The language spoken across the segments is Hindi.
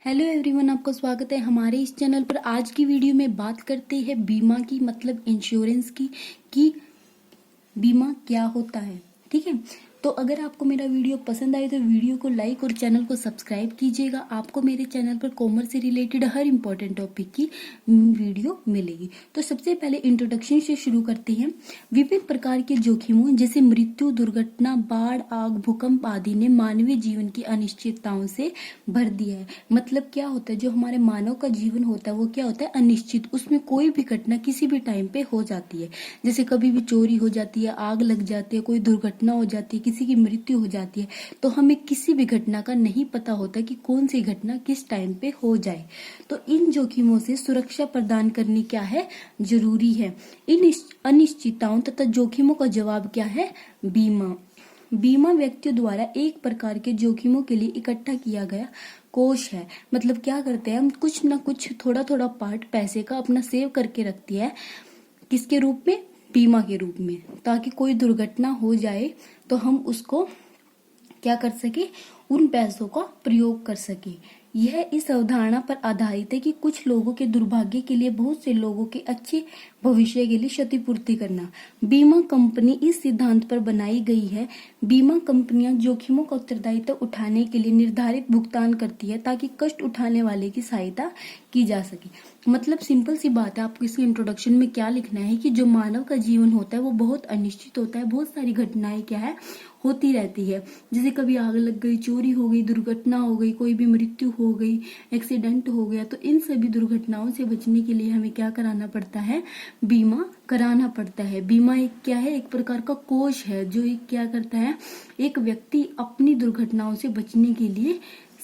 हेलो एवरीवन, आपका स्वागत है हमारे इस चैनल पर। आज की वीडियो में बात करते हैं बीमा की, मतलब इंश्योरेंस की कि बीमा क्या होता है। ठीक है, तो अगर आपको मेरा वीडियो पसंद आए तो वीडियो को लाइक और चैनल को सब्सक्राइब कीजिएगा। आपको मेरे चैनल पर कॉमर्स से रिलेटेड हर इंपॉर्टेंट टॉपिक की वीडियो मिलेगी। तो सबसे पहले इंट्रोडक्शन से शुरू करते हैं। विभिन्न प्रकार के जोखिमों जैसे मृत्यु, दुर्घटना, बाढ़, आग, भूकंप आदि ने मानवीय जीवन की अनिश्चितताओं से भर दिया है। मतलब क्या होता है, जो हमारे मानव का जीवन होता है वो क्या होता है, अनिश्चित। उसमें कोई भी घटना किसी भी टाइम पे हो जाती है। जैसे कभी भी चोरी हो जाती है, आग लग जाती है, कोई दुर्घटना हो जाती है, किसी की मृत्यु हो जाती है। तो हमें किसी भी घटना का नहीं पता होता कि कौन सी घटना किस टाइम पे हो जाए। तो इन जोखिमों से सुरक्षा प्रदान करनी क्या है, जरूरी है। इन अनिश्चितताओं तथा जोखिमों का जवाब क्या है, बीमा। बीमा व्यक्तियों द्वारा एक प्रकार के जोखिमों के लिए इकट्ठा किया गया कोष है। मतलब क्या करते हैं हम, कुछ ना कुछ थोड़ा थोड़ा पार्ट पैसे का अपना सेव करके रखती है। किसके रूप में, बीमा के रूप में, ताकि कोई दुर्घटना हो जाए तो हम उसको क्या कर सके, उन पैसों का प्रयोग कर सके। यह इस अवधारणा पर आधारित है कि कुछ लोगों के दुर्भाग्य के लिए बहुत से लोगों के अच्छे भविष्य के लिए क्षतिपूर्ति करना। बीमा कंपनी इस सिद्धांत पर बनाई गई है। बीमा कंपनियां जोखिमों का उत्तरदायित्व उठाने के लिए निर्धारित भुगतान करती है ताकि कष्ट उठाने वाले की सहायता की जा सके। मतलब सिंपल सी बात है, आपको इसके इंट्रोडक्शन में क्या लिखना है कि जो मानव का जीवन होता है वो बहुत अनिश्चित होता है। बहुत सारी घटनाएं क्या है, होती रहती है। जैसे कभी आग लग गई, चोरी हो गई, दुर्घटना हो गई, कोई भी मृत्यु हो गई, एक्सीडेंट हो गया। तो इन सभी दुर्घटनाओं से बचने के लिए हमें क्या कराना पड़ता है, बीमा कराना पड़ता है। बीमा एक क्या है, एक प्रकार का कोष है जो एक क्या करता है, एक व्यक्ति अपनी दुर्घटनाओं से बचने के लिए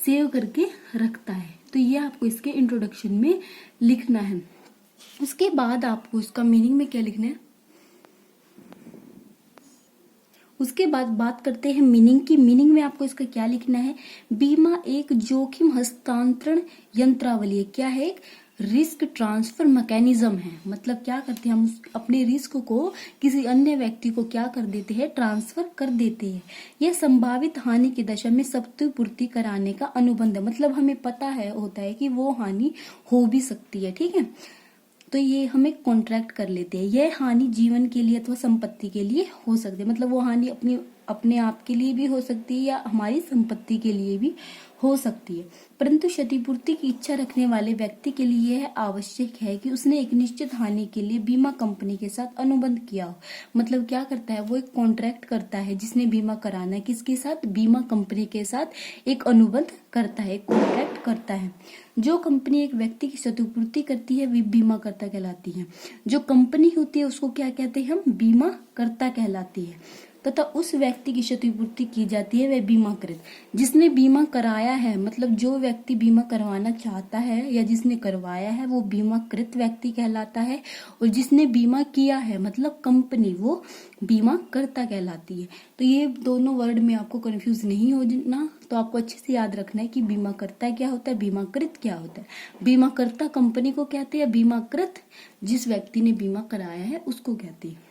सेव करके रखता है। तो ये आपको इसके इंट्रोडक्शन में लिखना है। उसके बाद आपको इसका मीनिंग में क्या लिखना है, उसके बाद बात करते हैं मीनिंग की। मीनिंग में आपको इसका क्या लिखना है, बीमा एक जोखिम हस्तांतरण यंत्रावली है। क्या है, एक रिस्क ट्रांसफर मैकेनिज्म है। मतलब क्या करते हैं, हम अपने रिस्क को किसी अन्य व्यक्ति को क्या कर देते हैं, ट्रांसफर कर देते हैं। यह संभावित हानि की दशा में क्षतिपूर्ति कराने का अनुबंध है। मतलब हमें पता है होता है कि वो हानि हो भी सकती है। ठीक है, तो ये हमें कॉन्ट्रैक्ट कर लेते हैं। यह हानि जीवन के लिए अथवा संपत्ति के लिए हो सकती है। मतलब वो हानि अपने आप के लिए भी हो सकती है या हमारी संपत्ति के लिए भी हो सकती है। परंतु क्षतिपूर्ति की इच्छा रखने वाले व्यक्ति के लिए यह आवश्यक है कि उसने एक निश्चित हानि के लिए बीमा कंपनी के साथ अनुबंध किया हो। मतलब क्या करता है, वो एक कॉन्ट्रैक्ट करता है। जिसने बीमा कराना है किसके साथ, बीमा कंपनी के साथ एक अनुबंध करता है, कॉन्ट्रैक्ट करता है। जो कंपनी एक व्यक्ति की क्षतिपूर्ति करती है वे बीमा कर्ता कहलाती है। जो कंपनी होती है उसको क्या कहते हैं हम, बीमा कर्ता कहलाती है। तथा उस व्यक्ति की क्षतिपूर्ति की जाती है वह बीमाकृत। जिसने बीमा कराया है, मतलब जो व्यक्ति बीमा करवाना चाहता है या जिसने करवाया है वो बीमाकृत व्यक्ति कहलाता है। और जिसने बीमा किया है मतलब कंपनी, वो बीमा कर्ता कहलाती है। तो ये दोनों वर्ड में आपको कंफ्यूज नहीं होना, तो आपको अच्छे से याद रखना है कि बीमा कर्ता क्या होता है, बीमाकृत क्या होता है। बीमा कर्ता कंपनी को कहते हैं, बीमाकृत जिस व्यक्ति ने बीमा कराया है उसको कहते हैं।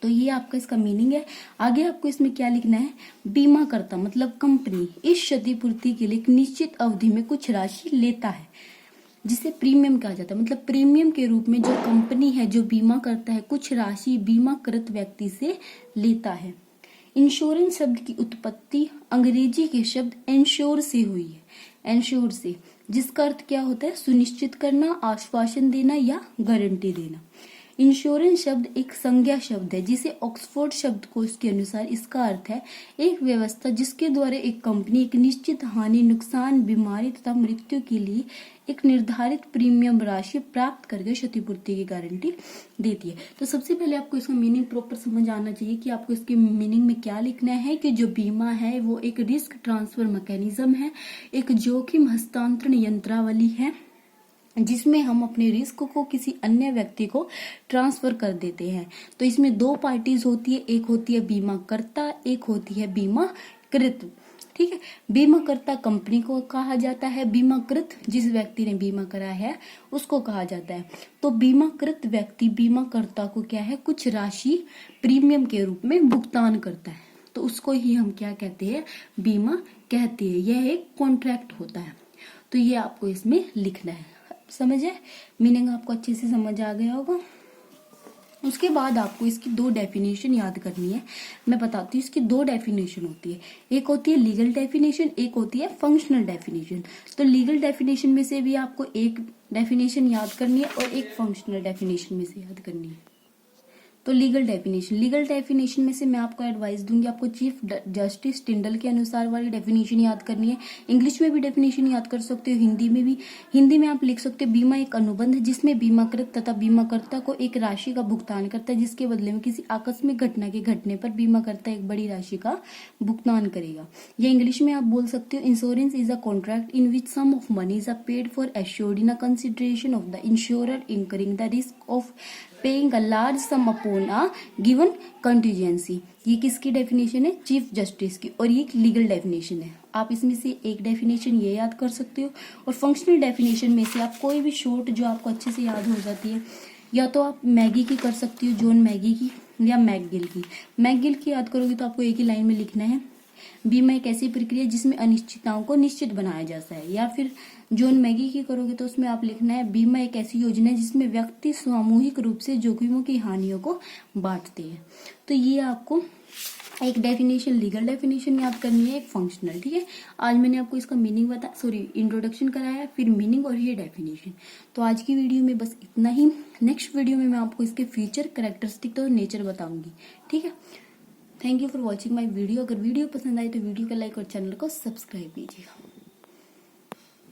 तो ये आपका इसका मीनिंग है। आगे आपको इसमें क्या लिखना है, बीमा करता मतलब कंपनी इस क्षतिपूर्ति के लिए एक निश्चित अवधि में कुछ राशि लेता है जिसे प्रीमियम कहा जाता है। मतलब प्रीमियम के रूप में जो कंपनी है जो बीमा करता है कुछ राशि बीमाकृत व्यक्ति से लेता है। इंश्योरेंस शब्द की उत्पत्ति अंग्रेजी के शब्द इंश्योर से हुई है। इंश्योर से, जिसका अर्थ क्या होता है, सुनिश्चित करना, आश्वासन देना या गारंटी देना। इंश्योरेंस शब्द एक संज्ञा शब्द है जिसे ऑक्सफोर्ड शब्दकोश के अनुसार इसका अर्थ है एक व्यवस्था जिसके द्वारा एक कंपनी एक निश्चित हानि, नुकसान, बीमारी तथा मृत्यु के लिए एक निर्धारित प्रीमियम राशि प्राप्त करके क्षतिपूर्ति की गारंटी देती है। तो सबसे पहले आपको इसका मीनिंग प्रॉपर समझ आना चाहिए कि आपको इसके मीनिंग में क्या लिखना है कि जो बीमा है वो एक रिस्क ट्रांसफर मैकेनिज्म है, एक जोखिम हस्तांतरण यंत्रावली है जिसमें हम अपने रिस्क को किसी अन्य व्यक्ति को ट्रांसफर कर देते हैं। तो इसमें दो पार्टीज होती है, एक होती है बीमा कर्ता, एक होती है बीमाकृत। ठीक है, बीमाकर्ता कंपनी को कहा जाता है, बीमाकृत जिस व्यक्ति ने बीमा कराया है उसको कहा जाता है। तो बीमाकृत व्यक्ति बीमाकर्ता को क्या है, कुछ राशि प्रीमियम के रूप में भुगतान करता है, तो उसको ही हम क्या कहते हैं, बीमा कहते हैं। यह एक कॉन्ट्रैक्ट होता है। तो ये आपको इसमें लिखना है। समझ है, मीनिंग आपको अच्छे से समझ आ गया होगा। उसके बाद आपको इसकी 2 डेफिनेशन याद करनी है। मैं बताती हूँ, इसकी 2 डेफिनेशन होती है, एक होती है लीगल डेफिनेशन, एक होती है फंक्शनल डेफिनेशन। तो लीगल डेफिनेशन में से भी आपको एक डेफिनेशन याद करनी है और एक फंक्शनल डेफिनेशन में से याद करनी है। तो लीगल डेफिनेशन में से मैं आपको एडवाइस दूंगी, आपको चीफ जस्टिस टिंडल के अनुसार वाली डेफिनेशन याद करनी है। इंग्लिश में भी डेफिनेशन याद कर सकते हो, हिंदी में भी। हिंदी में आप लिख सकते हो, बीमा एक अनुबंध जिसमें बीमाकृत तथा बीमाकर्ता को एक राशि का भुगतान करता है, जिसके बदले में किसी आकस्मिक घटना के घटने पर बीमाकर्ता एक बड़ी राशि का भुगतान करेगा। या इंग्लिश में आप बोल सकते हो, insurance is a contract in which sum of money is a paid for assured in a consideration of the insurer incurring the risk of paying a large sum upon a given contingency. ये किसकी डेफिनेशन है? चीफ जस्टिस की, और ये लीगल डेफिनेशन है। आप इसमें से एक डेफिनेशन ये याद कर सकते हो, और फंक्शनल डेफिनेशन में से आप कोई भी शॉर्ट जो आपको अच्छे से याद हो जाती है, या तो आप मैगी की कर सकती हो, जॉन मैगी की, या मैकगिल की। मैकगिल की याद करोगे तो आपको एक ही लाइन में लिखना है, बीमा एक ऐसी प्रक्रिया जिसमें अनिश्चितताओं को निश्चित बनाया जाता है। या फिर जॉन मैगी की करोगे तो उसमें आप लिखना है, बीमा एक ऐसी योजना है जिसमें व्यक्ति सामूहिक रूप से जोखिमों की हानियों को बांटते हैं। तो ये आपको एक डेफिनेशन लीगल डेफिनेशन याद करनी है, एक फंक्शनल। ठीक है, आज मैंने आपको इसका मीनिंग इंट्रोडक्शन कराया, फिर मीनिंग और ये डेफिनेशन। तो आज की वीडियो में बस इतना ही। नेक्स्ट वीडियो में मैं आपको इसके फीचर, कैरेक्टरिस्टिक और नेचर बताऊंगी। ठीक है, thank you for watching my video. अगर वीडियो पसंद आए तो वीडियो को लाइक और चैनल को सब्सक्राइब कीजिएगा।